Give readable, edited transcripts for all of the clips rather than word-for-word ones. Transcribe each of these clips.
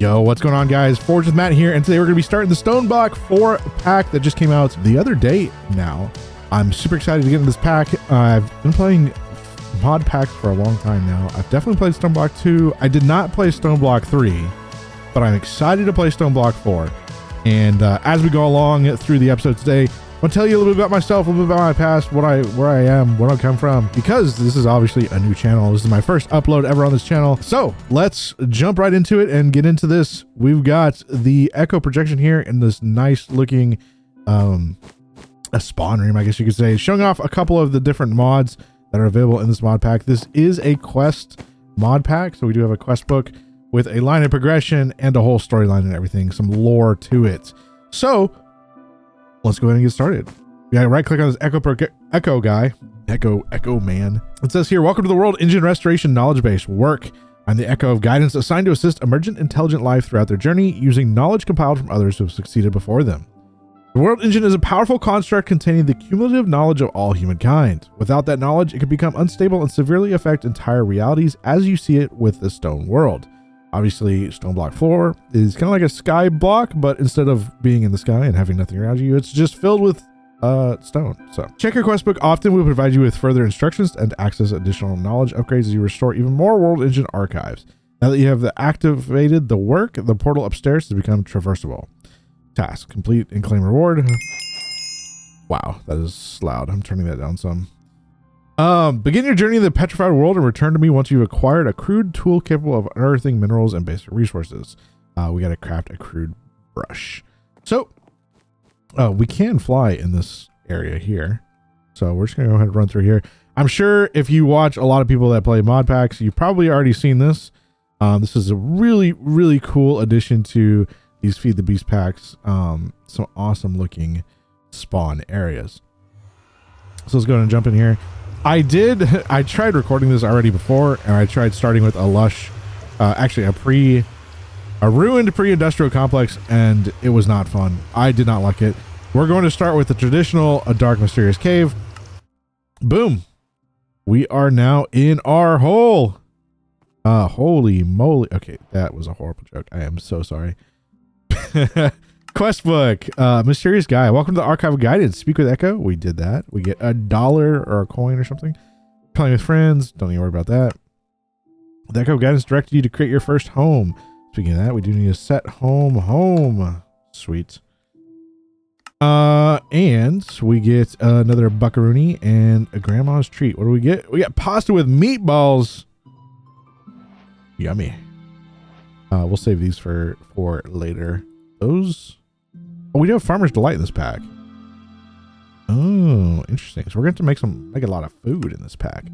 Yo, what's going on, guys? Forge with Matt here, and today we're going to be starting the Stoneblock 4 pack that just came out the other day now. I'm super excited to get into this pack. I've been playing mod packs for a long time now. I've definitely played Stoneblock 2. I did not play Stoneblock 3, but I'm excited to play Stoneblock 4. And as we go along through the episode today, I'm gonna tell you a little bit about myself, a little bit about my past, where I am, where I come from, because this is obviously a new channel. This is my first upload ever on this channel. So let's jump right into it and get into this. We've got the Echo projection here in this nice looking a spawn room, I guess you could say, showing off a couple of the different mods that are available in this mod pack. This is a quest mod pack, so we do have a quest book with a line of progression and a whole storyline and everything, some lore to it. So let's go ahead and get started. We gotta right click on this Echo guy. Echo man. It says here, welcome to the World Engine Restoration Knowledge Base. Work. I'm the Echo of Guidance, assigned to assist emergent intelligent life throughout their journey using knowledge compiled from others who have succeeded before them. The World Engine is a powerful construct containing the cumulative knowledge of all humankind. Without that knowledge, it can become unstable and severely affect entire realities as you see it with the stone world. Obviously, Stoneblock 4 is kind of like a sky block, but instead of being in the sky and having nothing around you, it's just filled with stone. So check your quest book often. We'll provide you with further instructions and access additional knowledge upgrades as you restore even more World Engine archives. Now that you have activated the work, the portal upstairs has become traversable. Task complete and claim reward. Wow, that is loud. I'm turning that down some. Begin your journey in the petrified world and return to me once you've acquired a crude tool capable of unearthing minerals and basic resources. We got to craft a crude brush. So we can fly in this area here. So we're just going to go ahead and run through here. I'm sure if you watch a lot of people that play mod packs, you've probably already seen this. This is a really, really cool addition to these Feed the Beast packs. Some awesome looking spawn areas. So let's go ahead and jump in here. I tried recording this already before, and I tried starting with a lush, actually a ruined pre-industrial complex, and it was not fun. I did not like it. We're going to start with the traditional, a dark, mysterious cave. Boom. We are now in our hole. Holy moly. Okay, that was a horrible joke. I am so sorry. Quest book. Mysterious guy. Welcome to the Archive of Guidance. Speak with Echo. We did that. We get $1 or a coin or something. Playing with friends. Don't even worry about that. The Echo of Guidance directed you to create your first home. Speaking of that, we do need to set home. Sweet. And we get another buckaroonie and a grandma's treat. What do we get? We got pasta with meatballs. Yummy. We'll save these for later. Those. Oh, we do have Farmer's Delight in this pack. Oh, interesting. So we're going to make a lot of food in this pack.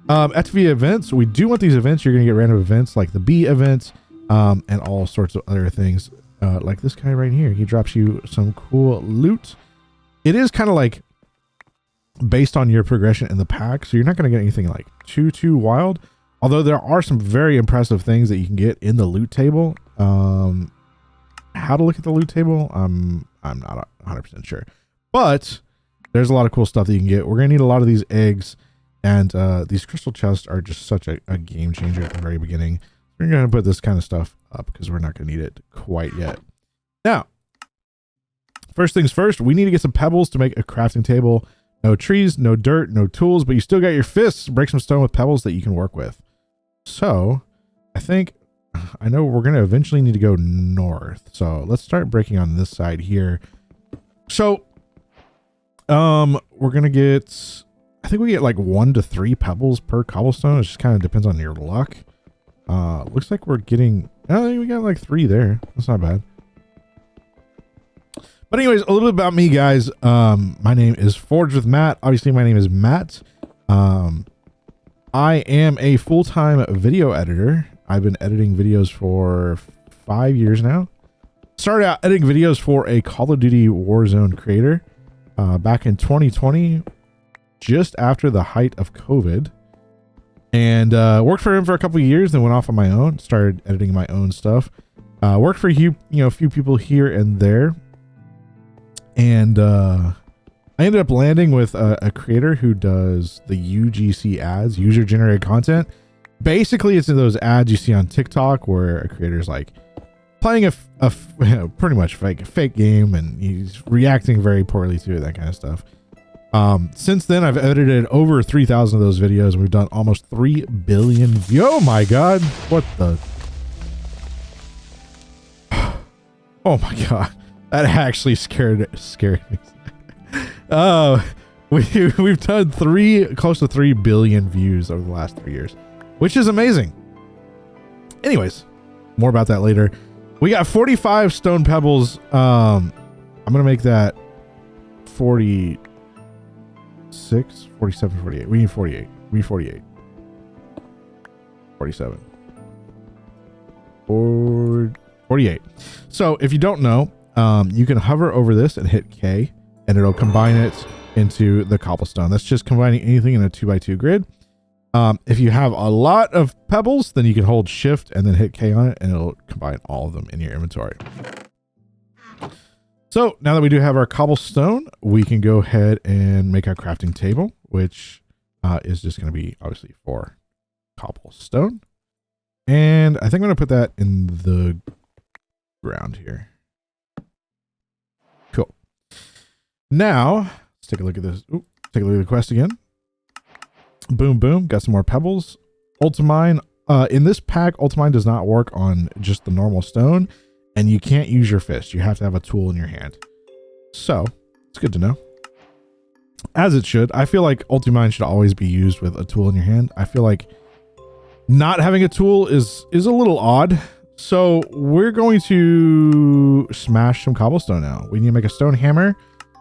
FTB events. We do want these events. You're going to get random events like the bee event, and all sorts of other things. Like this guy right here. He drops you some cool loot. It is kind of like based on your progression in the pack. So you're not going to get anything like too wild. Although there are some very impressive things that you can get in the loot table. How to look at the loot table, I'm not 100% sure, but there's a lot of cool stuff that you can get. We're gonna need a lot of these eggs, and these crystal chests are just such a game changer at the very beginning. We're gonna put this kind of stuff up because we're not gonna need it quite yet. Now, first things first, we need to get some pebbles to make a crafting table. No trees, no dirt, no tools, but you still got your fists. Break some stone with pebbles that you can work with. So I know we're going to eventually need to go north. So let's start breaking on this side here. So, we're going to get, I think we get like 1 to 3 pebbles per cobblestone. It just kind of depends on your luck. Looks like we're getting, we got like 3 there. That's not bad. But anyways, a little bit about me, guys. My name is Forge with Matt. Obviously, my name is Matt. I am a full-time video editor. I've been editing videos for 5 years now. Started out editing videos for a Call of Duty Warzone creator back in 2020, just after the height of COVID. And worked for him for a couple of years, then went off on my own, started editing my own stuff. Worked for a few people here and there. And I ended up landing with a creator who does the UGC ads, user generated content. Basically, it's in those ads you see on TikTok where a creator's like, playing pretty much fake game, and he's reacting very poorly to it, that kind of stuff. Since then, I've edited over 3,000 of those videos. We've done almost 3 billion views. Oh my God. What the? Oh my God. That actually scared me. We've done close to 3 billion views over the last 3 years, which is amazing. Anyways, more about that later. We got 45 stone pebbles. I'm going to make that 46, 47, 48. We need 48. We need 48. 47. 48. So if you don't know, you can hover over this and hit K, and it'll combine it into the cobblestone. That's just combining anything in a 2x2 grid. If you have a lot of pebbles, then you can hold shift and then hit K on it, and it'll combine all of them in your inventory. So now that we do have our cobblestone, we can go ahead and make our crafting table, which is just going to be obviously for cobblestone. And I think I'm going to put that in the ground here. Cool. Now let's take a look at this. Ooh, take a look at the quest again. Boom, boom. Got some more pebbles. Ultimine. In this pack, Ultimine does not work on just the normal stone, and you can't use your fist. You have to have a tool in your hand. So it's good to know. As it should. I feel like Ultimine should always be used with a tool in your hand. I feel like not having a tool is a little odd. So we're going to smash some cobblestone now. We need to make a stone hammer,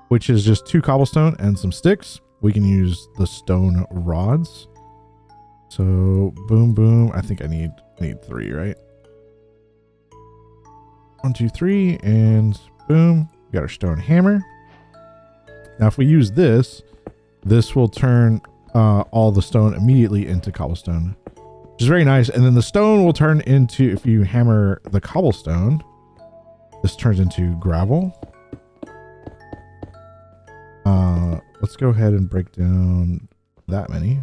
which is just 2 cobblestone and some sticks. We can use the stone rods. So boom, boom. I think I need 3, right? 1, 2, 3, and boom. We got our stone hammer. Now, if we use this will turn all the stone immediately into cobblestone, which is very nice. And then the stone will turn into, if you hammer the cobblestone, this turns into gravel. Let's go ahead and break down that many.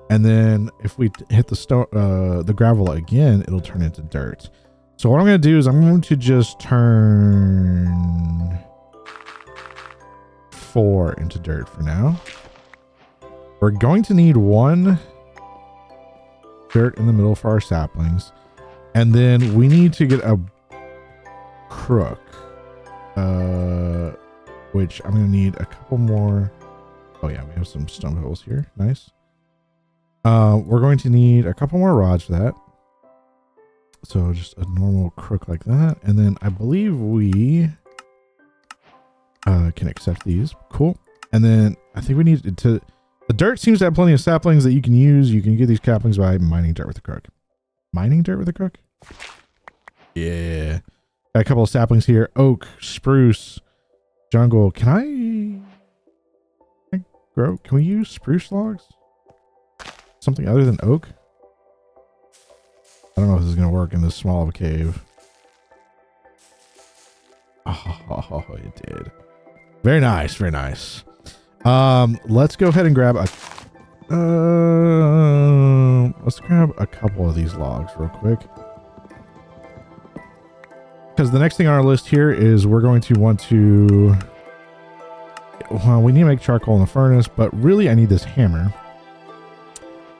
And then if we hit the stone, the gravel again, it'll turn into dirt. So what I'm going to do is I'm going to just turn 4 into dirt for now. We're going to need 1 dirt in the middle for our saplings. And then we need to get a crook, which I'm going to need a couple more. Oh yeah, we have some stone pebbles here. Nice. We're going to need a couple more rods for that. So just a normal crook like that. And then I believe we can accept these. Cool. And then I think we need to, the dirt seems to have plenty of saplings that you can use. You can get these saplings by mining dirt with a crook. Mining dirt with a crook? Yeah. Got a couple of saplings here. Oak, spruce, jungle. Can I grow? Can we use spruce logs? Something other than oak? I don't know if this is going to work in this small of a cave. Oh, it did. Very nice. Very nice. Let's go ahead and grab a couple of these logs real quick. Because the next thing on our list here is we're going to want to, well, we need to make charcoal in the furnace, but really I need this hammer.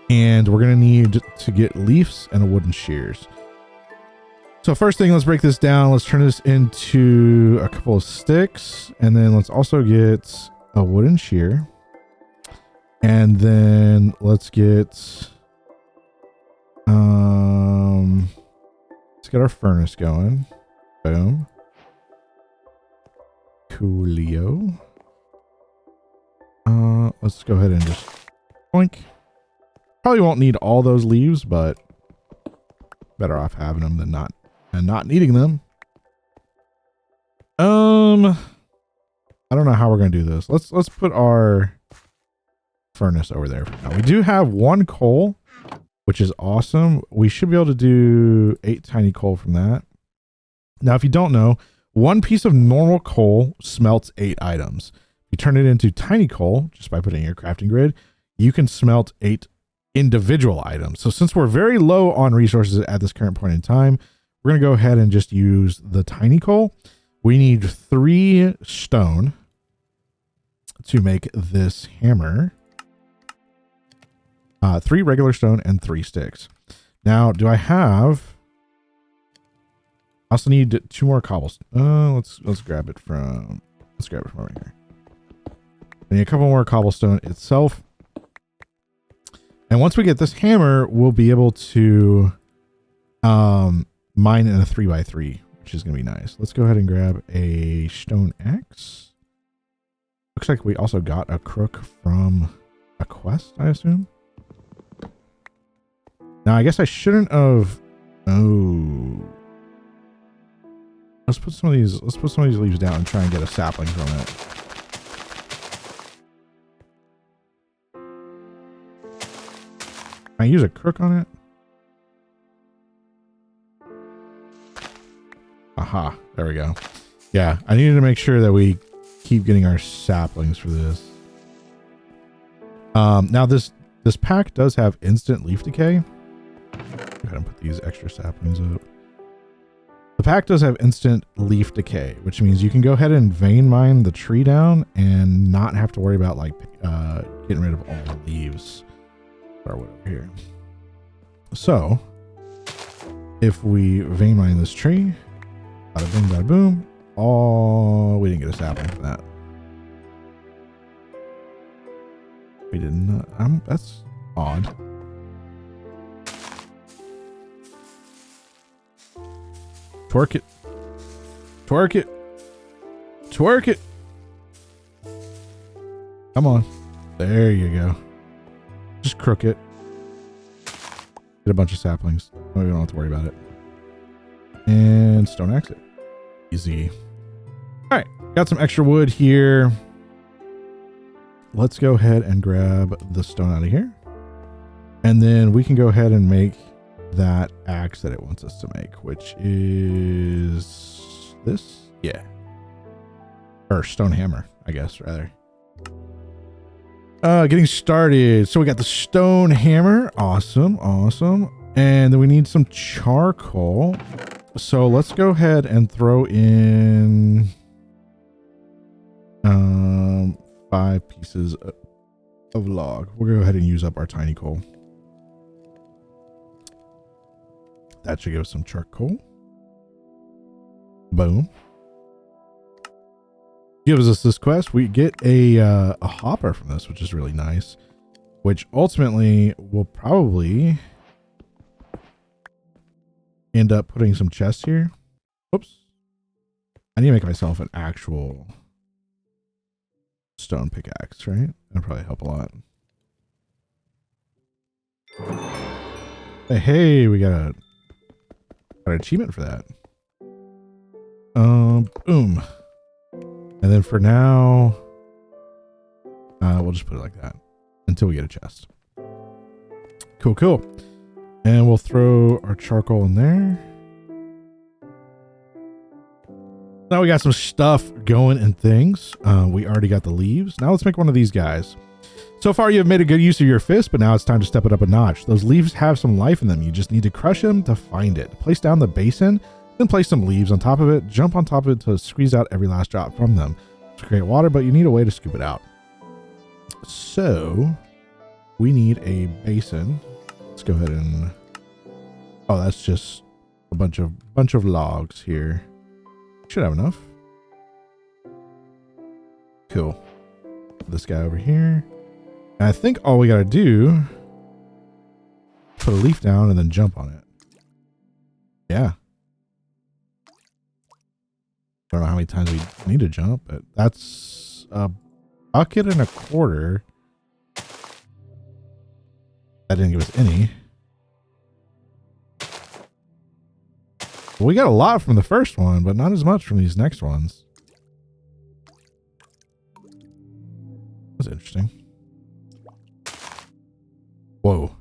And we're going to need to get leaves and a wooden shears. So first thing, let's break this down. Let's turn this into a couple of sticks. And then let's also get a wooden shear. And then let's get, let's get our furnace going. Boom. Coolio. Let's go ahead and just boink. Probably won't need all those leaves, but better off having them than not needing them. I don't know how we're gonna do this. Let's put our furnace over there for now. We do have 1 coal, which is awesome. We should be able to do 8 tiny coal from that. Now, if you don't know, 1 piece of normal coal smelts 8 items. If you turn it into tiny coal, just by putting in your crafting grid, you can smelt 8 individual items. So since we're very low on resources at this current point in time, we're going to go ahead and just use the tiny coal. We need 3 stone to make this hammer. 3 regular stone and 3 sticks. Now, do I have... I also need 2 more cobblestone. Let's grab it from... Let's grab it from over here. I need a couple more cobblestone itself. And once we get this hammer, we'll be able to mine in a 3x3, which is going to be nice. Let's go ahead and grab a stone axe. Looks like we also got a crook from a quest, I assume. Now, I guess I shouldn't have... Oh. Let's put some of these leaves down and try and get a sapling from it. Can I use a crook on it? Aha, there we go. Yeah, I needed to make sure that we keep getting our saplings for this. Now this pack does have instant leaf decay. Go ahead and put these extra saplings up. The pack does have instant leaf decay, which means you can go ahead and vein mine the tree down and not have to worry about like getting rid of all the leaves or whatever here. So if we vein mine this tree, bada bing, bada boom. Oh, we didn't get a sapling for that. We did not. That's odd. Twerk it. Twerk it. Twerk it. Come on. There you go. Just crook it. Get a bunch of saplings. We don't have to worry about it. And stone axe it. Easy. All right. Got some extra wood here. Let's go ahead and grab the stone out of here. And then we can go ahead and make that axe that it wants us to make, which is this. Yeah. Or stone hammer, I guess, rather. Getting started. So we got the stone hammer. Awesome. Awesome. And then we need some charcoal. So let's go ahead and throw in 5 pieces of log. We'll go ahead and use up our tiny coal. That should give us some charcoal. Boom. Gives us this quest. We get a hopper from this, which is really nice. Which ultimately will probably end up putting some chests here. Oops. I need to make myself an actual stone pickaxe, right? That'll probably help a lot. Hey, we got an achievement for that. Boom. And then for now, we'll just put it like that until we get a chest. Cool, cool. And we'll throw our charcoal in there. Now we got some stuff going and things. We already got the leaves. Now let's make one of these guys. So far you have made a good use of your fist, but now it's time to step it up a notch. Those leaves have some life in them. You just need to crush them to find it. Place down the basin, then place some leaves on top of it. Jump on top of it to squeeze out every last drop from them to create water, but you need a way to scoop it out. So we need a basin. Let's go ahead and... Oh, that's just a bunch of logs here. Should have enough. Cool. This guy over here. And I think all we got to do, put a leaf down and then jump on it. Yeah. I don't know how many times we need to jump, but that's a bucket and a quarter. That didn't give us any. Well, we got a lot from the first one, but not as much from these next ones. That's interesting. Whoa.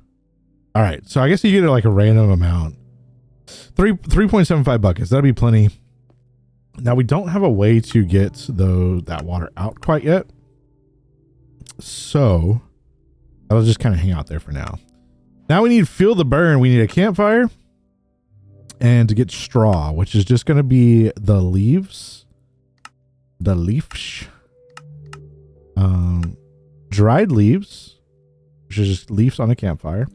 All right. So I guess you get like a random amount. 3.75 buckets. That'll be plenty. Now we don't have a way to get that water out quite yet. So that'll just kind of hang out there for now. Now we need fuel the burn. We need a campfire. and to get straw, which is just going to be the leaves, dried leaves, which is just leaves on a campfire.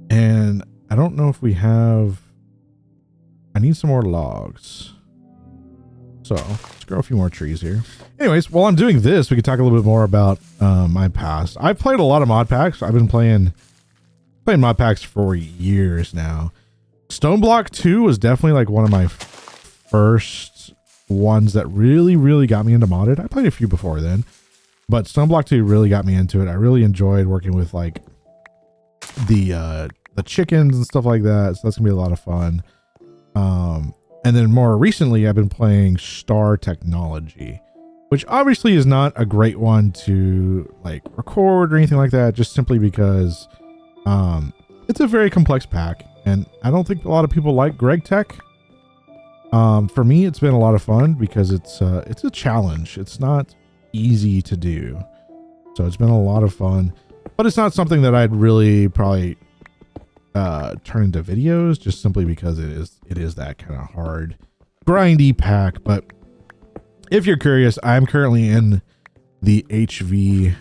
And I don't know if we have, I need some more logs. So let's grow a few more trees here. Anyways, while I'm doing this, we can talk a little bit more about my past. I've played a lot of mod packs. I've been playing mod packs for years now. Stoneblock 2 was definitely like one of my first ones that really got me into modded. I played a few before then, but Stoneblock 2 really got me into it. I really enjoyed working with like the chickens and stuff like that. So that's gonna be a lot of fun. And then more recently, I've been playing Star Technology, which obviously is not a great one to like record or anything like that, just simply because it's a very complex pack, and I don't think a lot of people like Greg Tech. For me, it's been a lot of fun because it's a challenge. It's not easy to do, so it's been a lot of fun. But it's not something that I'd really probably turn into videos, just simply because it is that kind of hard, grindy pack. But if you're curious, I'm currently in the HV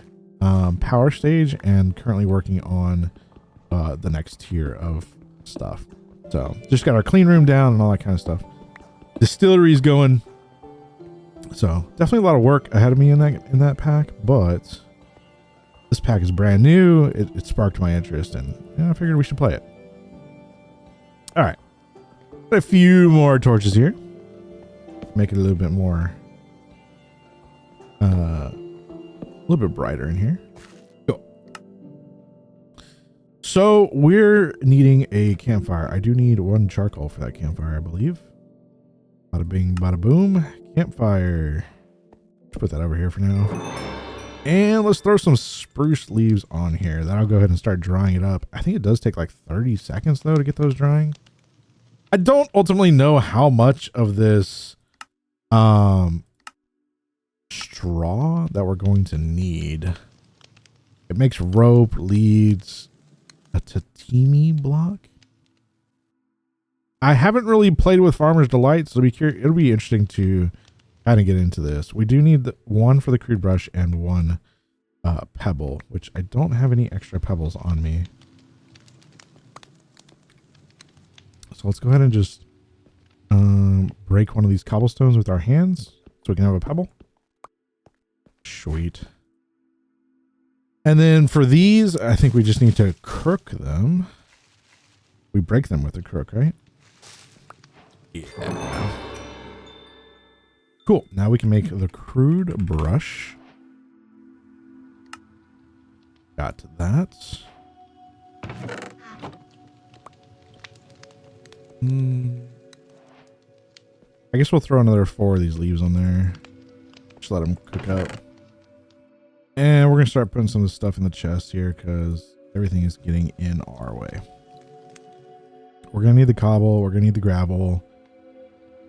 power stage and currently working on the next tier of stuff. So just got our clean room down and all that kind of stuff. Distillery's going. So definitely a lot of work ahead of me in that pack, but this pack is brand new. It sparked my interest, and I figured we should play it. All right, got a few more torches here. Make it a little bit more, a little bit brighter in here. Go. So we're needing a campfire. I do need one charcoal for that campfire, I believe. Bada bing, bada boom. Campfire. Let's put that over here for now. And let's throw some spruce leaves on here. Then I'll go ahead and start drying it up. I think it does take like 30 seconds though to get those drying. I don't ultimately know how much of this straw that we're going to need. It makes rope, leads, a tatami block. I haven't really played with Farmer's Delight, so it'll be interesting to kind of get into this. We do need one for the crude brush and one pebble, which I don't have any extra pebbles on me. So let's go ahead and just break one of these cobblestones with our hands so we can have a pebble. Sweet. And then for these, I think we just need to crook them. We break them with a crook, right? Yeah. Cool. Now we can make the crude brush. Got that. I guess we'll throw another 4 of these leaves on there. Just let them cook up. And we're going to start putting some of this stuff in the chest here because everything is getting in our way. We're going to need the cobble. We're going to need the gravel.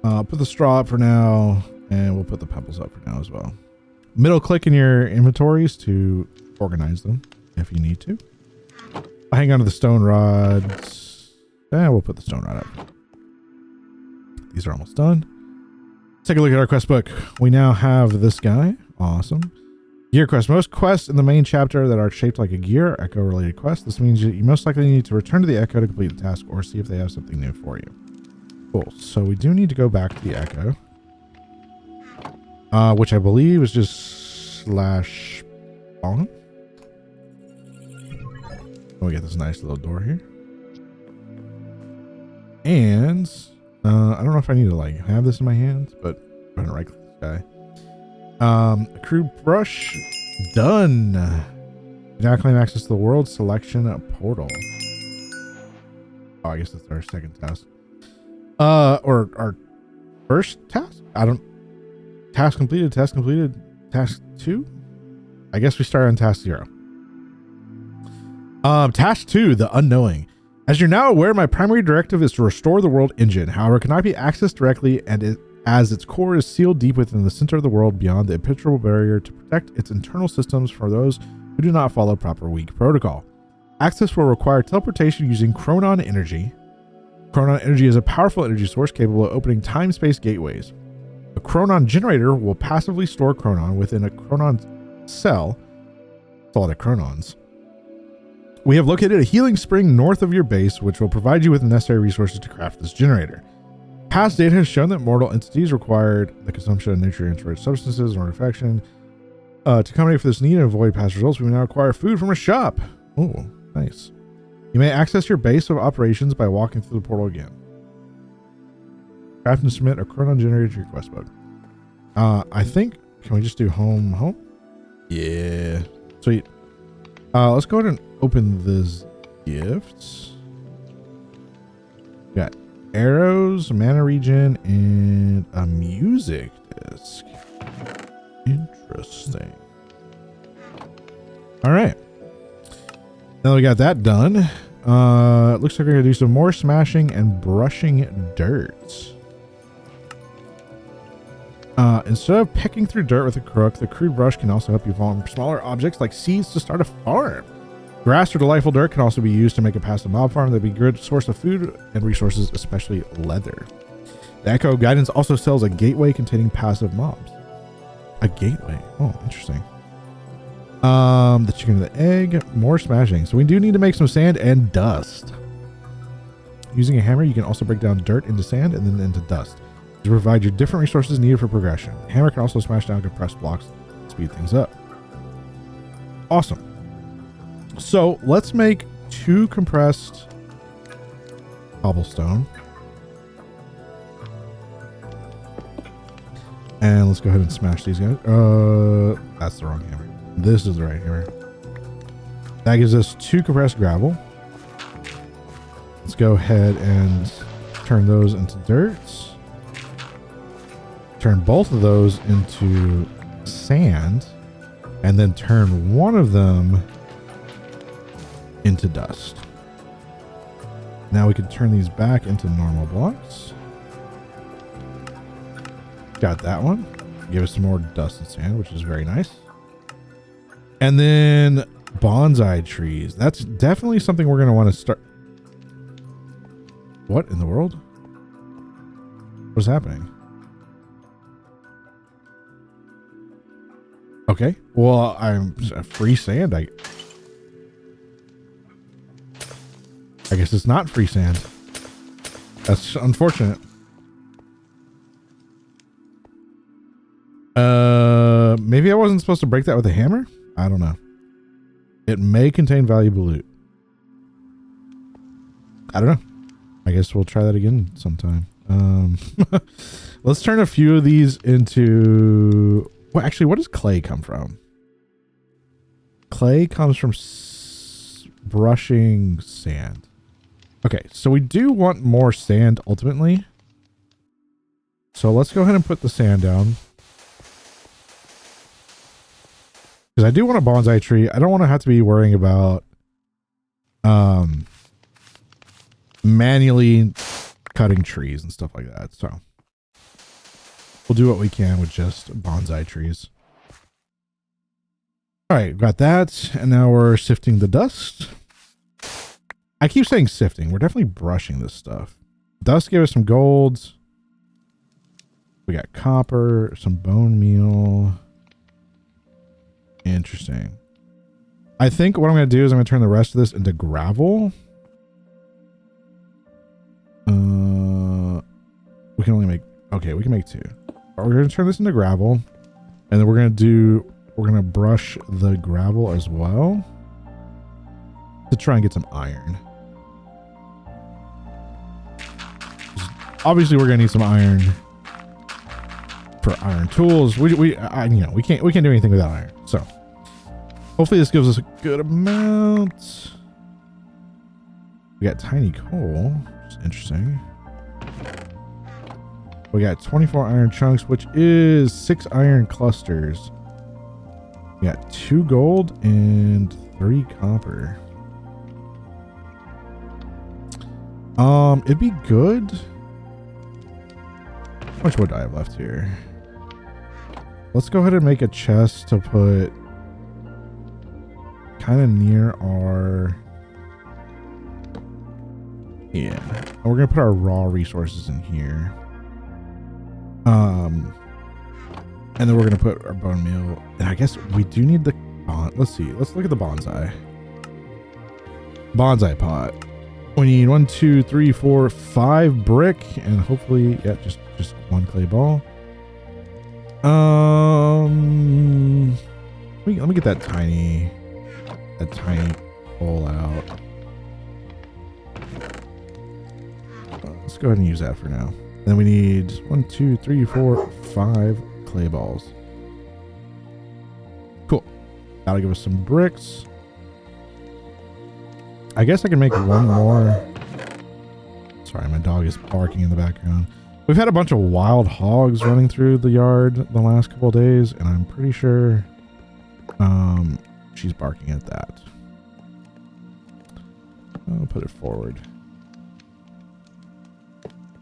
Put the straw up for now, and we'll put the pebbles up for now as well. Middle click in your inventories to organize them if you need to. I'll hang on to the stone rods. And we'll put the stone rod up. These are almost done. Let's take a look at our quest book. We now have this guy. Awesome. Gear quest. Most quests in the main chapter that are shaped like a gear are echo related quests. This means you most likely need to return to the echo to complete the task or see if they have something new for you. Cool. So we do need to go back to the echo. Which I believe is just /spawn. We get this nice little door here. And I don't know if I need to like have this in my hands, but I'm gonna right click this guy. Crude brush done. Now claim access to the world selection portal. Oh, I guess that's our second task. Or our first task? Task completed, task 2? I guess we start on task 0. Task 2, the unknowing. As you're now aware, my primary directive is to restore the world engine. However, it cannot be accessed directly, and as its core is sealed deep within the center of the world beyond the impenetrable barrier to protect its internal systems for those who do not follow proper weak protocol. Access will require teleportation using chronon energy. Chronon energy is a powerful energy source capable of opening time-space gateways. A chronon generator will passively store chronon within a chronon cell. It's a lot of chronons. We have located a healing spring north of your base, which will provide you with the necessary resources to craft this generator. Past data has shown that mortal entities required the consumption of nutrient-rich substances or infection. To accommodate for this need and avoid past results, we now acquire food from a shop. Oh, nice. You may access your base of operations by walking through the portal again. Craft and submit a chronon generator to your quest book. I think, can we just do home? Yeah. Sweet. Let's go ahead and open this gifts. Got arrows, mana regen, and a music disc. Interesting. All right. Now we got that done. Looks like we're gonna do some more smashing and brushing dirt. Instead of picking through dirt with a crook, the crude brush can also help you farm smaller objects like seeds to start a farm. Grass or delightful dirt can also be used to make a passive mob farm that'd be a good source of food and resources, especially leather. The Echo Guidance also sells a gateway containing passive mobs. A gateway? Oh, interesting. The chicken and the egg, more smashing. So we do need to make some sand and dust. Using a hammer, you can also break down dirt into sand and then into dust to provide you different resources needed for progression. The hammer can also smash down compressed blocks to speed things up. Awesome. So let's make 2 compressed cobblestone. And let's go ahead and smash these guys. That's the wrong hammer. This is the right hammer. That gives us 2 compressed gravel. Let's go ahead and turn those into dirt. Turn both of those into sand. And then turn one of them into dust. Now we can turn these back into normal blocks. Got that one. Give us some more dust and sand, which is very nice. And then bonsai trees. That's definitely something we're going to want to start. What in the world? What's happening? Okay. Well, I'm free sand. I guess it's not free sand. That's unfortunate. Maybe I wasn't supposed to break that with a hammer? I don't know. It may contain valuable loot. I don't know. I guess we'll try that again sometime. Let's turn a few of these into... Well, actually, what does clay come from? Clay comes from brushing sand. Okay, so we do want more sand ultimately. So let's go ahead and put the sand down. Because I do want a bonsai tree. I don't want to have to be worrying about manually cutting trees and stuff like that. So we'll do what we can with just bonsai trees. All right, got that. And now we're sifting the dust. I keep saying sifting. We're definitely brushing this stuff. Dust gave us some golds. We got copper, some bone meal. Interesting. I think what I'm going to do is I'm going to turn the rest of this into gravel. We can only make... Okay, we can make 2. We're going to turn this into gravel. And then we're going to brush the gravel as well. To try and get some iron. Obviously, we're going to need some iron for iron tools. We can't do anything without iron. So hopefully this gives us a good amount. We got tiny coal, which is interesting. We got 24 iron chunks, which is 6 iron clusters. We got 2 gold and 3 copper. It'd be good. How much wood do I have left here? Let's go ahead and make a chest to put kind of near our Yeah. And we're going to put our raw resources in here. And then we're going to put our bone meal. And I guess we do need the... let's see. Let's look at the bonsai. Bonsai pot. We need 1, 2, 3, 4, 5 brick. And hopefully, yeah, just 1 clay ball. Let me get that tiny hole out. Let's go ahead and use that for now. And then we need 1, 2, 3, 4, 5 clay balls. Cool. That'll give us some bricks. I guess I can make one more. Sorry, my dog is barking in the background. We've had a bunch of wild hogs running through the yard the last couple of days, and I'm pretty sure she's barking at that. I'll put it forward.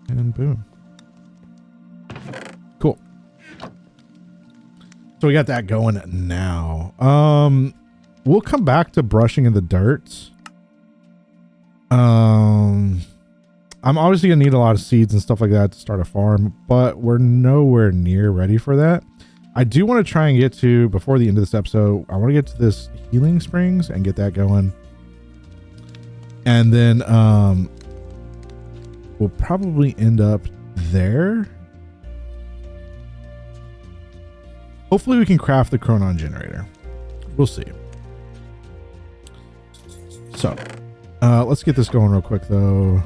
And boom. Cool. So we got that going now. We'll come back to brushing in the dirt. I'm obviously gonna need a lot of seeds and stuff like that to start a farm, but we're nowhere near ready for that. I do want to try and get to, before the end of this episode, I want to get to this healing springs and get that going. And then we'll probably end up there. Hopefully we can craft the Chronon generator. We'll see. So let's get this going real quick though.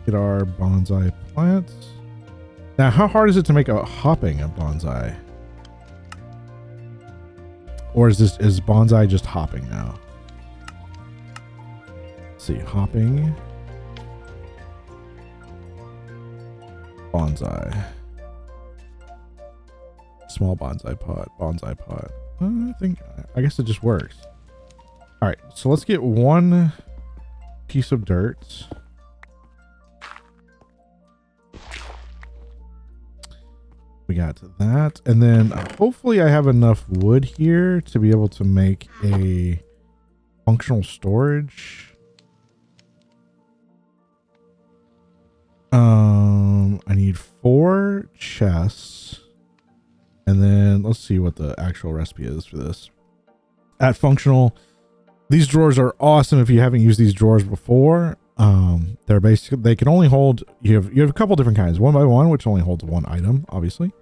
Get our bonsai plants. Now, how hard is it to make a hopping of bonsai? Or is bonsai just hopping now? Let's see, hopping. Bonsai. Small bonsai pot. I guess it just works. All right, so let's get 1 piece of dirt. We got that, and then hopefully I have enough wood here to be able to make a functional storage. I need 4 chests, and then let's see what the actual recipe is for this. At functional, these drawers are awesome if you haven't used these drawers before. They're basically, they can only hold, you have a couple different kinds. 1x1, which only holds 1 item, obviously.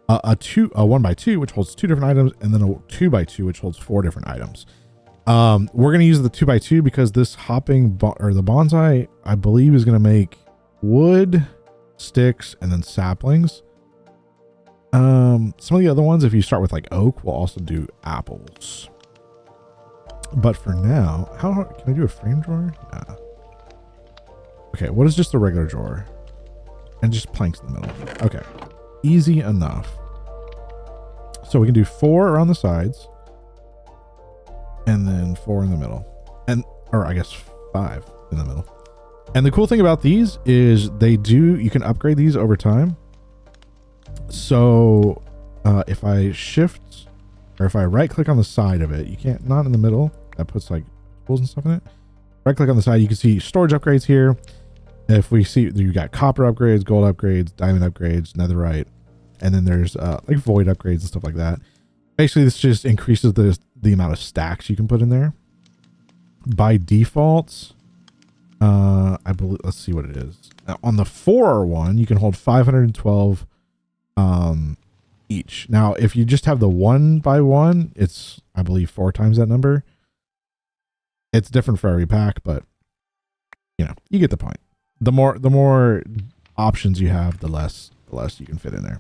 A 1x2, which holds 2 different items, and then a 2x2, which holds 4 different items. We're going to use the 2x2 because this hopping or the bonsai, I believe, is going to make wood, sticks, and then saplings. Some of the other ones, if you start with like oak, will also do apples. But for now, how hard can I do a frame drawer? Nah. Okay, what is just a regular drawer? And just planks in the middle. Okay, easy enough. So we can do 4 around the sides, and then 4 in the middle, or I guess 5 in the middle. And the cool thing about these is you can upgrade these over time. So if I shift, or if I right click on the side of it, you can't, not in the middle, that puts like tools and stuff in it. Right click on the side, you can see storage upgrades here. If we see, you got copper upgrades, gold upgrades, diamond upgrades, netherite, and then there's like void upgrades and stuff like that. Basically, this just increases the amount of stacks you can put in there. By default, I believe, let's see what it is. Now, on the 4 one, you can hold 512 each. Now, if you just have the 1x1, it's, I believe, 4 times that number. It's different for every pack, but you know, you get the point. The more options you have, the less you can fit in there.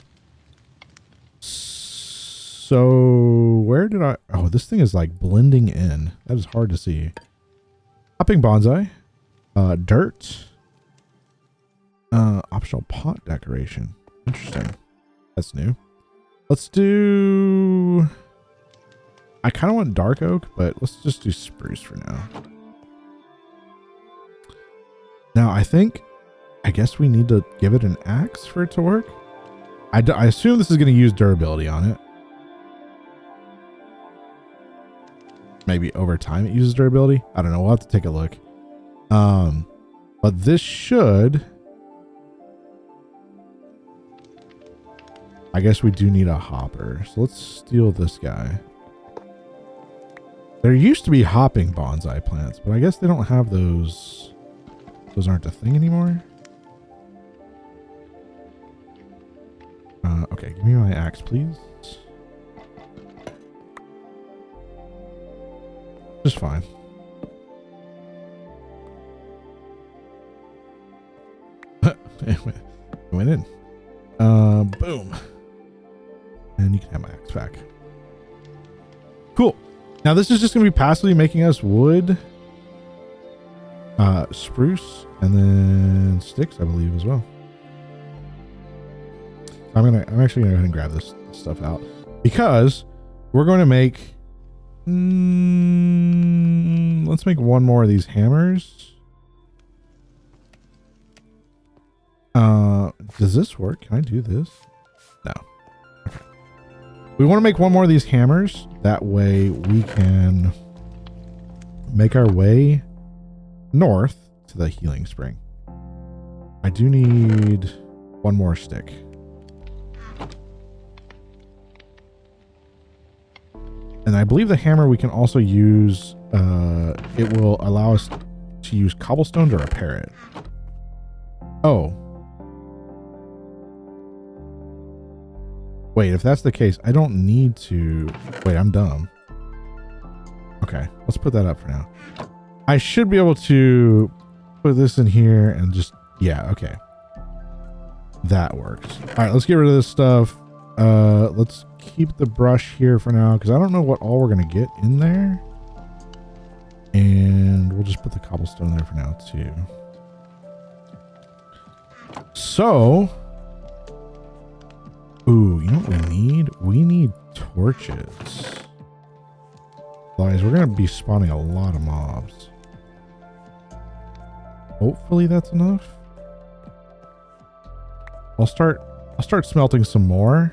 So where did oh, this thing is like blending in. That is hard to see. Hopping bonsai, dirt, optional pot decoration. Interesting. That's new. Let's do, I kind of want dark oak, but let's just do spruce for now. Now, I guess we need to give it an axe for it to work. I assume this is going to use durability on it. Maybe over time it uses durability. I don't know. We'll have to take a look. But this should... I guess we do need a hopper. So let's steal this guy. There used to be hopping bonsai plants, but I guess they don't have those. Those aren't a thing anymore. Okay, give me my axe, please. Just fine. It went in. Boom. And you can have my axe back. Cool. Now this is just going to be passively making us wood, spruce, and then sticks, I believe, as well. I'm actually gonna go ahead and grab this stuff out because we're going to make. Let's make one more of these hammers. Does this work? Can I do this? No. Okay. We want to make one more of these hammers. That way we can make our way north to the healing spring. I do need one more stick. And I believe the hammer we can also use, it will allow us to use cobblestone to repair it. Oh. Wait, if that's the case, I don't need to... Wait, I'm dumb. Okay, let's put that up for now. I should be able to put this in here and just... Yeah, okay. That works. All right, let's get rid of this stuff. Let's keep the brush here for now because I don't know what all we're going to get in there. And we'll just put the cobblestone there for now too. So... Ooh, you know what we need? We need torches. Otherwise, we're going to be spawning a lot of mobs. Hopefully that's enough. I'll start smelting some more.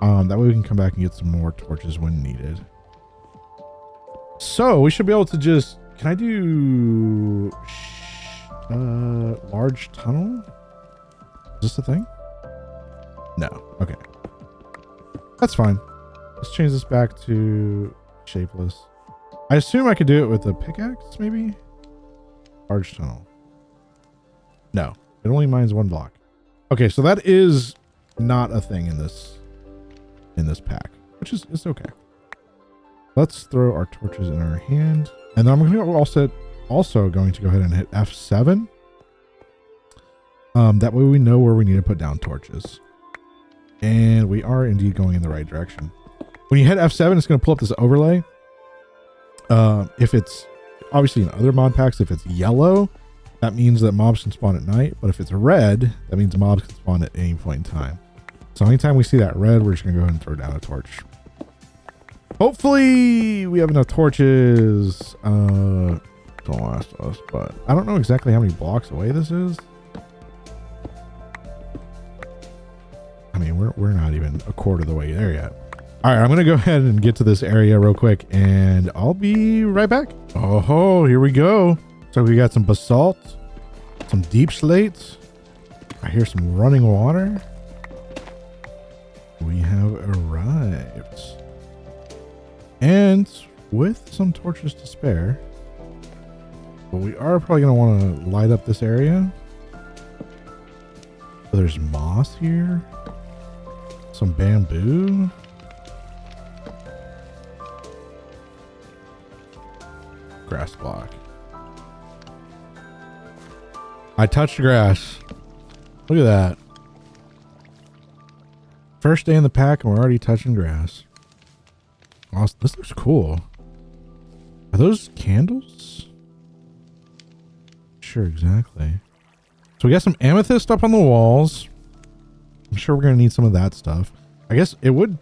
That way we can come back and get some more torches when needed. So we should be able to just... Can I do... large tunnel? Is this a thing? No. Okay. That's fine. Let's change this back to shapeless. I assume I could do it with a pickaxe, maybe? Large tunnel. No. It only mines one block. Okay, so that is not a thing in this pack, which is okay. Let's throw our torches in our hand. And then I'm going to also going to go ahead and hit F7. That way we know where we need to put down torches. And we are indeed going in the right direction. When you hit F7, it's going to pull up this overlay. If it's obviously in other mod packs, if it's yellow, that means that mobs can spawn at night. But if it's red, that means mobs can spawn at any point in time. So anytime we see that red, we're just going to go ahead and throw down a torch. Hopefully we have enough torches. Don't last us, but I don't know exactly how many blocks away this is. I mean, we're not even a quarter of the way there yet. All right, I'm going to go ahead and get to this area real quick, and I'll be right back. Oh, here we go. So we got some basalt, some deep slate. I hear some running water. We have arrived. And with some torches to spare, but we are probably going to want to light up this area. So there's moss here. Some bamboo. Grass block. I touched grass. Look at that. First day in the pack and we're already touching grass. Awesome. This looks cool. Are those candles? Sure, exactly. So we got some amethyst up on the walls. I'm sure we're going to need some of that stuff. I guess it would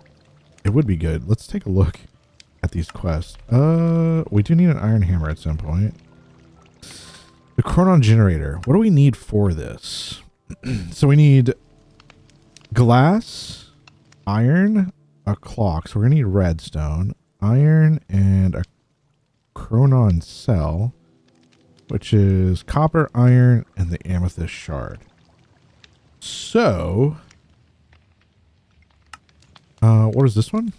be good. Let's take a look at these quests. We do need an iron hammer at some point. The chronon generator. What do we need for this? So we need glass, iron, a clock. So we're going to need redstone, iron, and a chronon cell. which is copper, iron, and the amethyst shard. So, what is this one?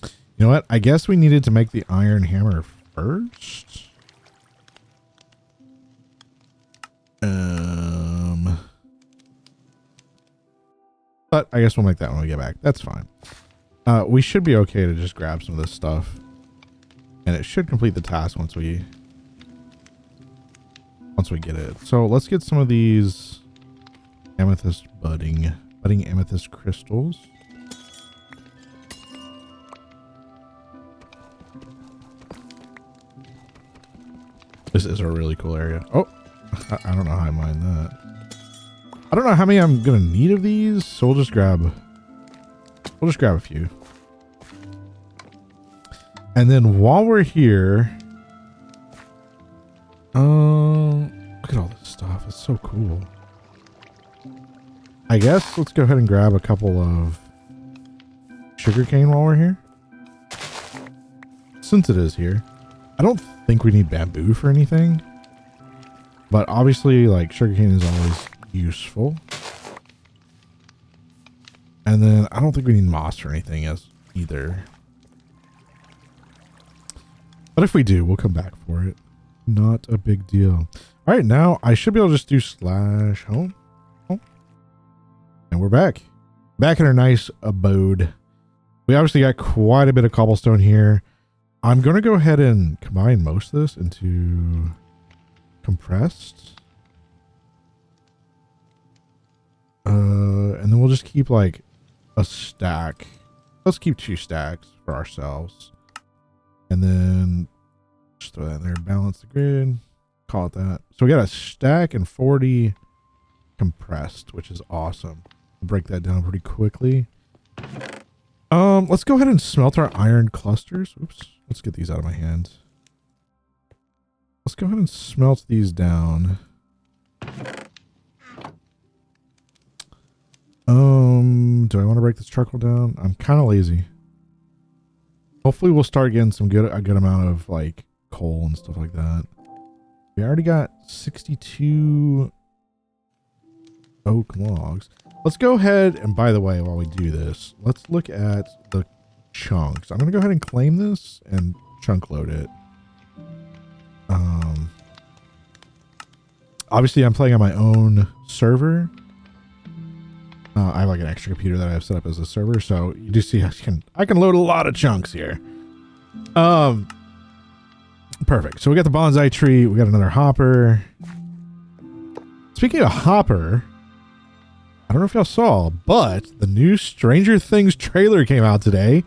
You know what? I guess we needed to make the iron hammer first. But I guess we'll make that when we get back. That's fine. We should be okay to just grab some of this stuff. And it should complete the task once we get it. So let's get some of these amethyst budding amethyst crystals. This is a really cool area. Oh, I don't know how I mine that. I don't know how many I'm gonna need of these, so we'll just grab a few. And then while we're here, look at all this stuff. It's so cool. I guess let's go ahead and grab a couple of sugarcane while we're here. Since it is here. I don't think we need bamboo for anything. But obviously, like, sugarcane is always useful. And then I don't think we need moss or anything as either. But if we do, we'll come back for it. Not a big deal. All right, now I should be able to just do /home. Oh. And we're back. Back in our nice abode. We obviously got quite a bit of cobblestone here. I'm going to go ahead and combine most of this into compressed. And then we'll just keep like a stack. Let's keep 2 stacks for ourselves. And then just throw that in there, balance the grid, call it that. So we got a stack and 40 compressed, which is awesome. I'll break that down pretty quickly. Let's go ahead and smelt our iron clusters. Oops, let's get these out of my hand. Let's go ahead and smelt these down. Do I want to break this charcoal down? I'm kind of lazy. Hopefully we'll start getting a good amount of like coal and stuff like that. We already got 62 oak logs. Let's go ahead and, by the way, while we do this, let's look at the chunks. I'm going to go ahead and claim this and chunk load it. Obviously I'm playing on my own server. I have like an extra computer that I have set up as a server, so you do see I can load a lot of chunks here. Perfect. So we got the bonsai tree, we got another hopper. Speaking of hopper, I don't know if y'all saw, but the new Stranger Things trailer came out today,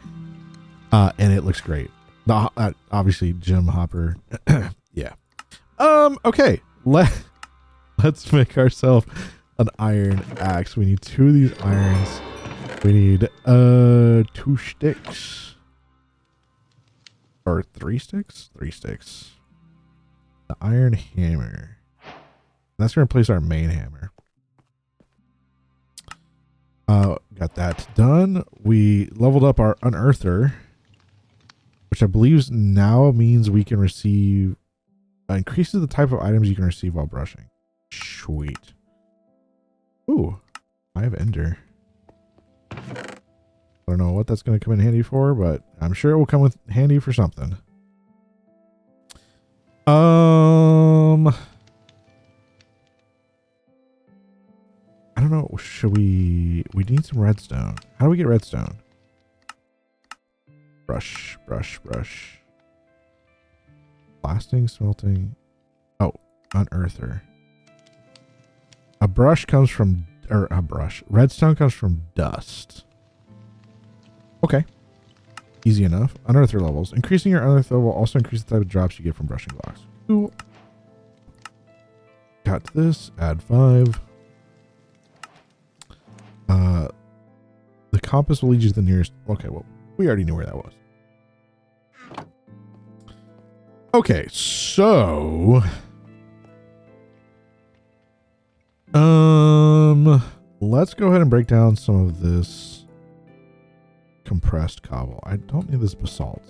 and it looks great. Obviously Jim Hopper. Yeah. Okay. Let's make ourselves an iron axe. We need 2 of these irons. We need 2 sticks. Or 3 sticks? 3 sticks. The iron hammer. That's going to replace our main hammer. Got that done. We leveled up our unearther, which I believe now means we can receive, increases the type of items you can receive while brushing. Sweet. Ooh, I have ender. I don't know what that's going to come in handy for, but I'm sure it will come with handy for something. I don't know. Should we need some redstone. How do we get redstone? Brush. Blasting, smelting. Oh, unearther. Redstone comes from dust. Okay. Easy enough. Unearther levels. Increasing your unearther will also increase the type of drops you get from brushing blocks. Cool. Got this. Add 5. The compass will lead you to the nearest. Okay, well, we already knew where that was. Okay, so let's go ahead and break down some of this compressed cobble. I don't need this basalt.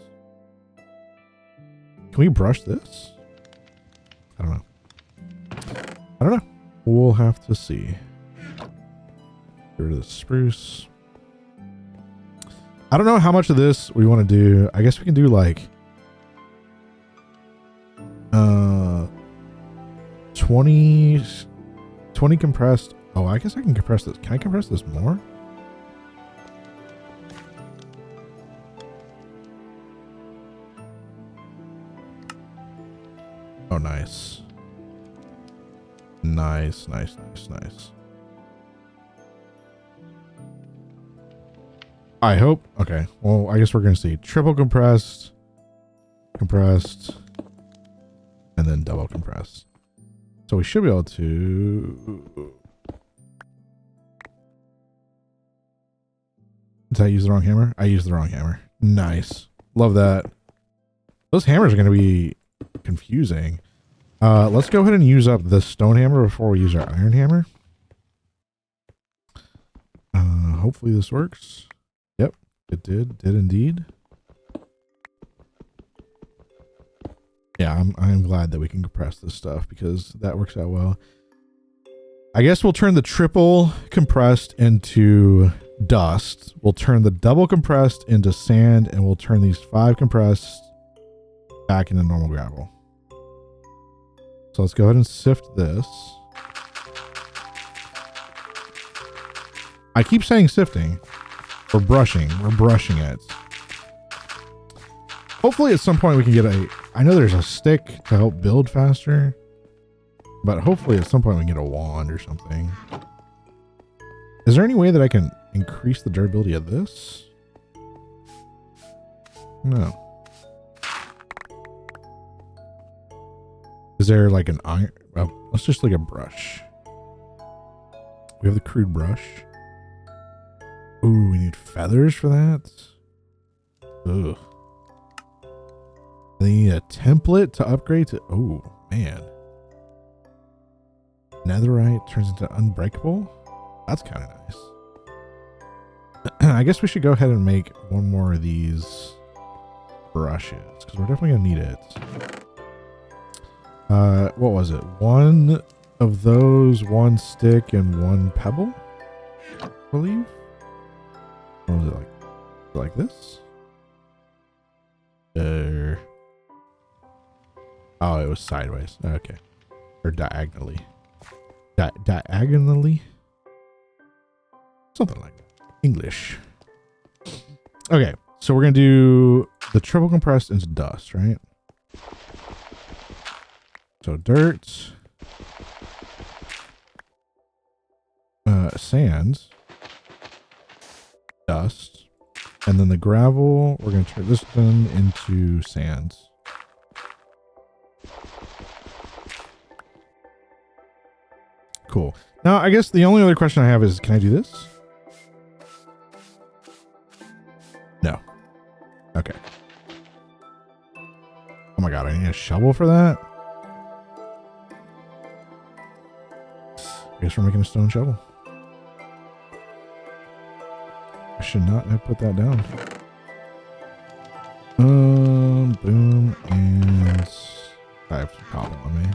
Can we brush this? I don't know. I don't know. We'll have to see. Get rid of the spruce. I don't know how much of this we want to do. I guess we can do like 20 compressed. Oh, I guess I can compress this. Can I compress this more? Oh, nice. Nice. I hope. Okay. Well, I guess we're going to see triple compressed, and then double compressed. So we should be able to... Did I use the wrong hammer? I used the wrong hammer. Nice. Love that. Those hammers are going to be confusing. Let's go ahead and use up the stone hammer before we use our iron hammer. Hopefully this works. Yep, it did indeed. Yeah, I'm glad that we can compress this stuff because that works out well. I guess we'll turn the triple compressed into dust. We'll turn the double compressed into sand, and we'll turn these 5 compressed back into normal gravel. So let's go ahead and sift this. I keep saying sifting. We're brushing it. Hopefully at some point we can get I know there's a stick to help build faster, but hopefully at some point we can get a wand or something. Is there any way that I can increase the durability of this? No. Is there like an iron? Well, let's just like a brush. We have the crude brush. Ooh, we need feathers for that. Ugh. They need a template to upgrade to. Oh, man. Netherite turns into unbreakable. That's kind of nice. I guess we should go ahead and make one more of these brushes because we're definitely going to need it. What was it? One of those, 1 stick, and 1 pebble, I believe. What was it like this? Oh, it was sideways. Okay. Or diagonally. Diagonally? Something like that. English. Okay, so we're going to do the triple compressed into dust, right? So dirt, sand, dust, and then the gravel, we're going to turn this one into sand. Cool. Now, I guess the only other question I have is, can I do this? No. Okay. Oh my god, I need a shovel for that? I guess we're making a stone shovel. I should not have put that down. Boom, and I have some cobble on me.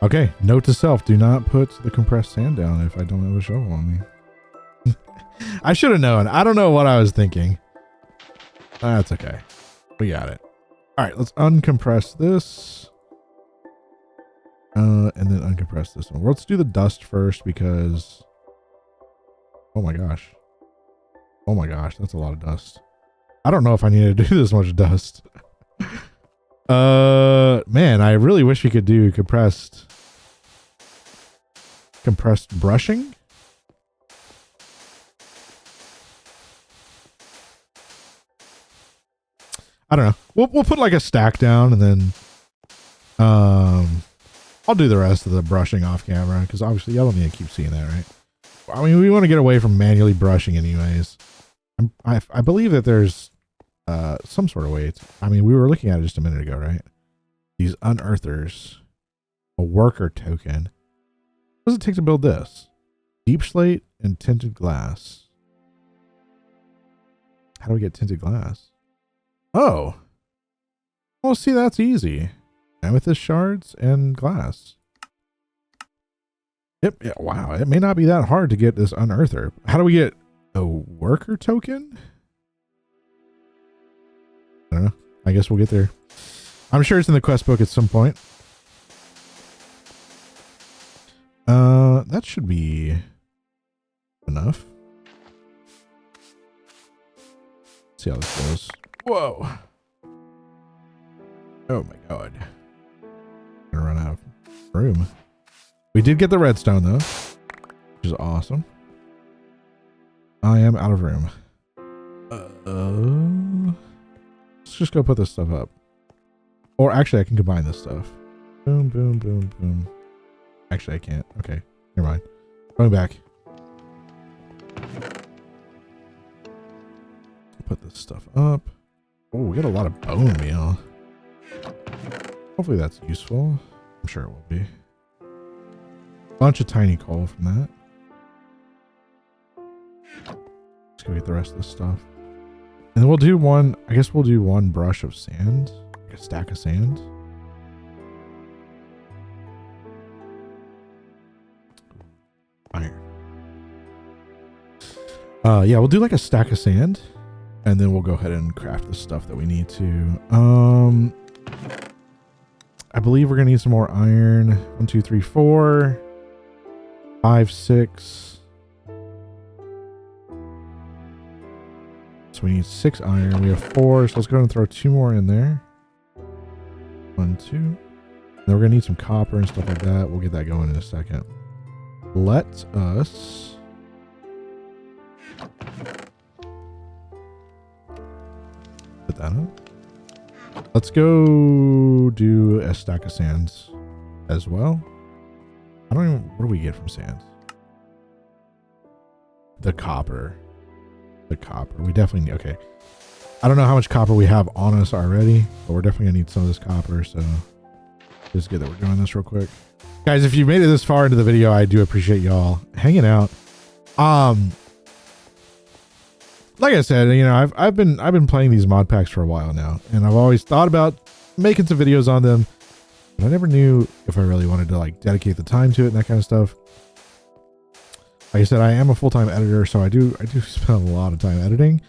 Okay, note to self, do not put the compressed sand down if I don't have a shovel on me. I should have known. I don't know what I was thinking. That's okay. We got it. All right, let's uncompress this. And then uncompress this one. Let's do the dust first because... Oh my gosh. Oh my gosh, that's a lot of dust. I don't know if I need to do this much dust. Man, I really wish we could do compressed brushing. I don't know. We'll put like a stack down and then I'll do the rest of the brushing off camera because obviously y'all don't need to keep seeing that, right? I mean, we want to get away from manually brushing anyways. I believe that there's some sort of way. I mean, we were looking at it just a minute ago, right? These unearthers, a worker token. What does it take to build this? Deep slate and tinted glass. How do we get tinted glass? Oh. Oh, see, that's easy. Amethyst shards and glass. Yep. Yeah, wow. It may not be that hard to get this unearther. How do we get a worker token? I don't know. I guess we'll get there. I'm sure it's in the quest book at some point. That should be enough. Let's see how this goes. Whoa. Oh my god. I'm gonna run out of room. We did get the redstone though, which is awesome. I am out of room. Let's just go put this stuff up. Or actually I can combine this stuff. Boom, boom, boom, boom. Actually I can't. Okay, never mind. Going back. Put this stuff up. Oh, we got a lot of bone meal. Hopefully that's useful. I'm sure it will be. Bunch of tiny coal from that. Let's go get the rest of this stuff. And then we'll do one, I guess we'll do one brush of sand. Like a stack of sand. Iron. Yeah, we'll do like a stack of sand. And then we'll go ahead and craft the stuff that we need to. I believe we're gonna need some more iron. 1, 2, 3, 4, 5, 6. So we need 6 iron. We have 4, so let's go ahead and throw 2 more in there. 1, 2. Then we're gonna need some copper and stuff like that. We'll get that going in a second. Let us put that up. Let's go do a stack of sands as well. I don't even, what do we get from sands? The copper. The copper. We definitely need, okay. I don't know how much copper we have on us already, but we're definitely gonna need some of this copper, so just good that we're doing this real quick. Guys, if you made it this far into the video, I do appreciate y'all hanging out. Like I said, you know, I've been playing these mod packs for a while now, and I've always thought about making some videos on them, but I never knew if I really wanted to like dedicate the time to it and that kind of stuff. Like I said, I am a full-time editor, so I do spend a lot of time editing,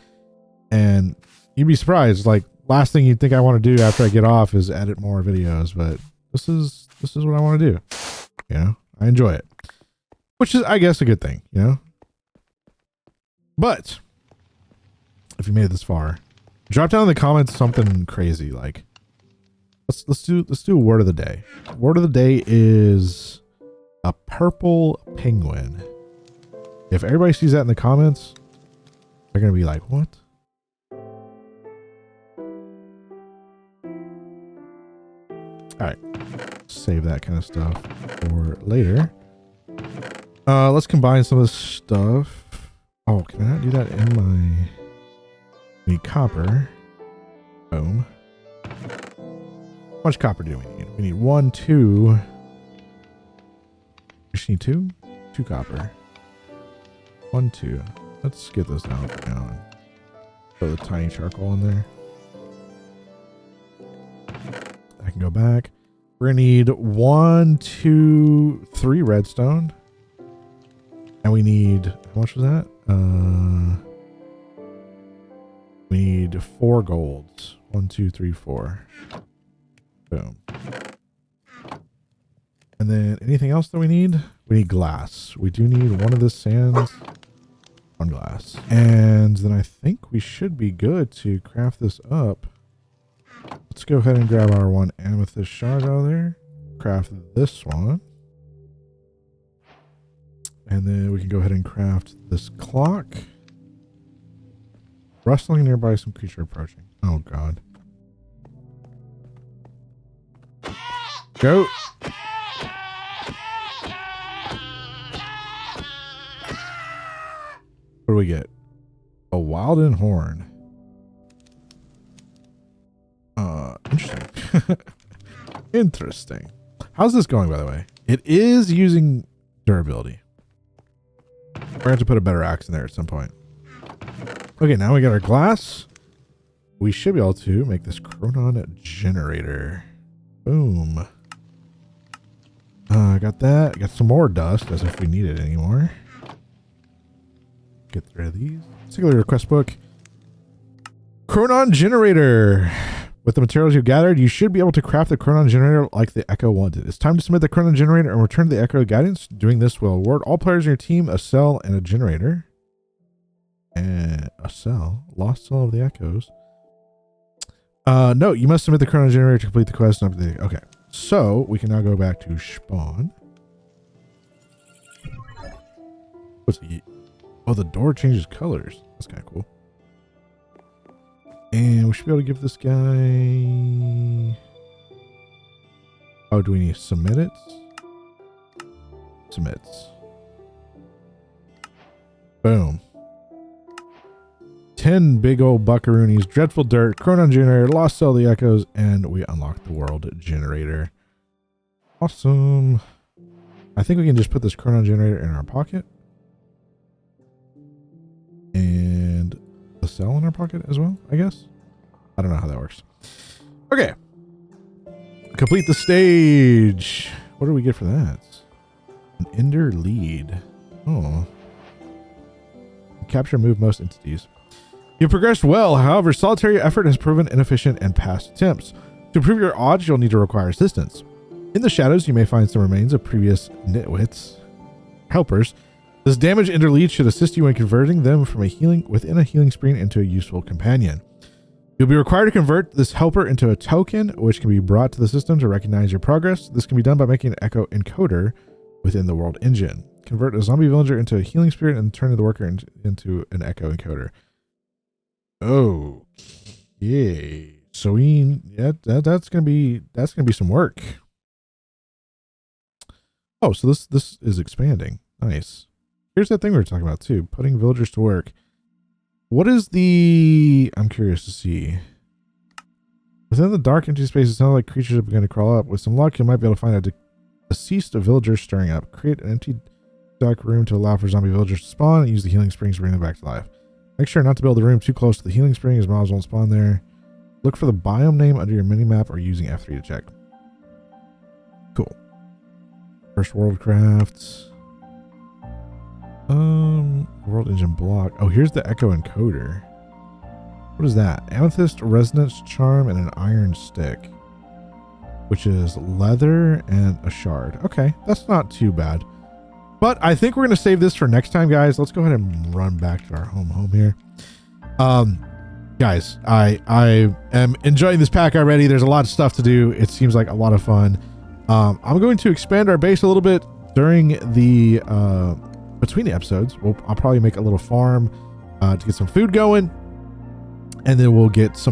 and you'd be surprised. Like, last thing you'd think I want to do after I get off is edit more videos, but this is what I want to do. You know, I enjoy it, which is, I guess, a good thing. You know, but if you made it this far, drop down in the comments something crazy. Like, let's do a word of the day. Word of the day is a purple penguin. If everybody sees that in the comments, they're gonna be like, what? All right, save that kind of stuff for later. Let's combine some of this stuff. Oh, can I not do that in my... We need copper. Boom. How much copper do we need? We need 1, 2. We just need 2? 2 copper. 1, 2. Let's get this down for now. Throw the tiny charcoal in there. I can go back. We're gonna need 1, 2, 3 redstone. And we need, how much was that? We need 4 golds. 1, 2, 3, 4. Boom. And then anything else that we need? We need glass. We do need 1 of the sands. 1 glass. And then I think we should be good to craft this up. Let's go ahead and grab our 1 amethyst shard out of there. Craft this one. And then we can go ahead and craft this clock. Rustling nearby, some creature approaching. Oh god. Go. What do we get? A Wilden horn. Interesting. Interesting. How's this going, by the way? It is using durability. We're going to have to put a better axe in there at some point. Okay, now we got our glass. we should be able to make this chronon generator. Boom. I got that. Got some more dust, as if we need it anymore. Get rid of these. Singular request book. Chronon generator. With the materials you gathered, you should be able to craft the chronon generator like the Echo wanted. It's time to submit the chronon generator and return to the Echo guidance. Doing this will award all players in your team a cell and a generator. And a cell. Lost cell of the Echoes. No, you must submit the chronon generator to complete the quest. Okay. So, we can now go back to spawn. What's the... Oh, the door changes colors. That's kind of cool. And we should be able to give this guy... Oh, do we need to submit it? Submits. Boom. 10 big old buckaroonies, dreadful dirt, chronon generator, lost cell of the Echoes, and we unlock the world generator. Awesome. I think we can just put this chronon generator in our pocket. And the cell in our pocket as well, I guess. I don't know how that works. Okay. Complete the stage. What do we get for that? An Ender lead. Oh. Capture and move most entities. You've progressed well, however, solitary effort has proven inefficient in past attempts. To improve your odds, you'll need to require assistance. In the shadows, you may find some remains of previous nitwits, helpers. This damaged Ender lead should assist you in converting them from within a healing screen into a useful companion. You'll be required to convert this helper into a token, which can be brought to the system to recognize your progress. This can be done by making an Echo encoder within the world engine. Convert a zombie villager into a healing spirit and turn the worker into an Echo encoder. Okay. So that's gonna be some work. Oh, so this is expanding. Nice. Here's that thing we were talking about too, putting villagers to work. What is the... I'm curious to see. Within the dark empty space, it sounds like creatures are beginning to crawl up. With some luck, you might be able to find a deceased villager stirring up. Create an empty dark room to allow for zombie villagers to spawn and use the healing springs to bring them back to life. Make sure not to build the room too close to the healing spring as mobs won't spawn there. Look for the biome name under your minimap or using F3 to check. Cool. First world crafts. World engine block. Oh, here's the Echo encoder. What is that? Amethyst, resonance charm, and an iron stick. Which is leather and a shard. Okay, that's not too bad. But I think we're going to save this for next time, guys. Let's go ahead and run back to our home here. Guys, I am enjoying this pack already. There's a lot of stuff to do. It seems like a lot of fun. I'm going to expand our base a little bit during the between the episodes. I'll probably make a little farm to get some food going, and then we'll get a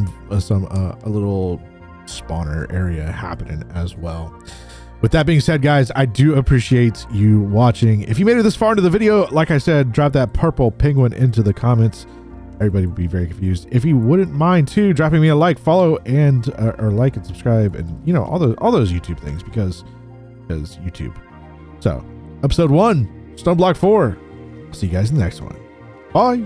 little spawner area happening as well. With that being said, guys, I do appreciate you watching. If you made it this far into the video, like I said, drop that purple penguin into the comments. Everybody would be very confused. If you wouldn't mind too, dropping me a like, follow, and or like and subscribe, and you know, all those YouTube things because YouTube. So, episode 1, Stoneblock 4. See you guys in the next one. Bye.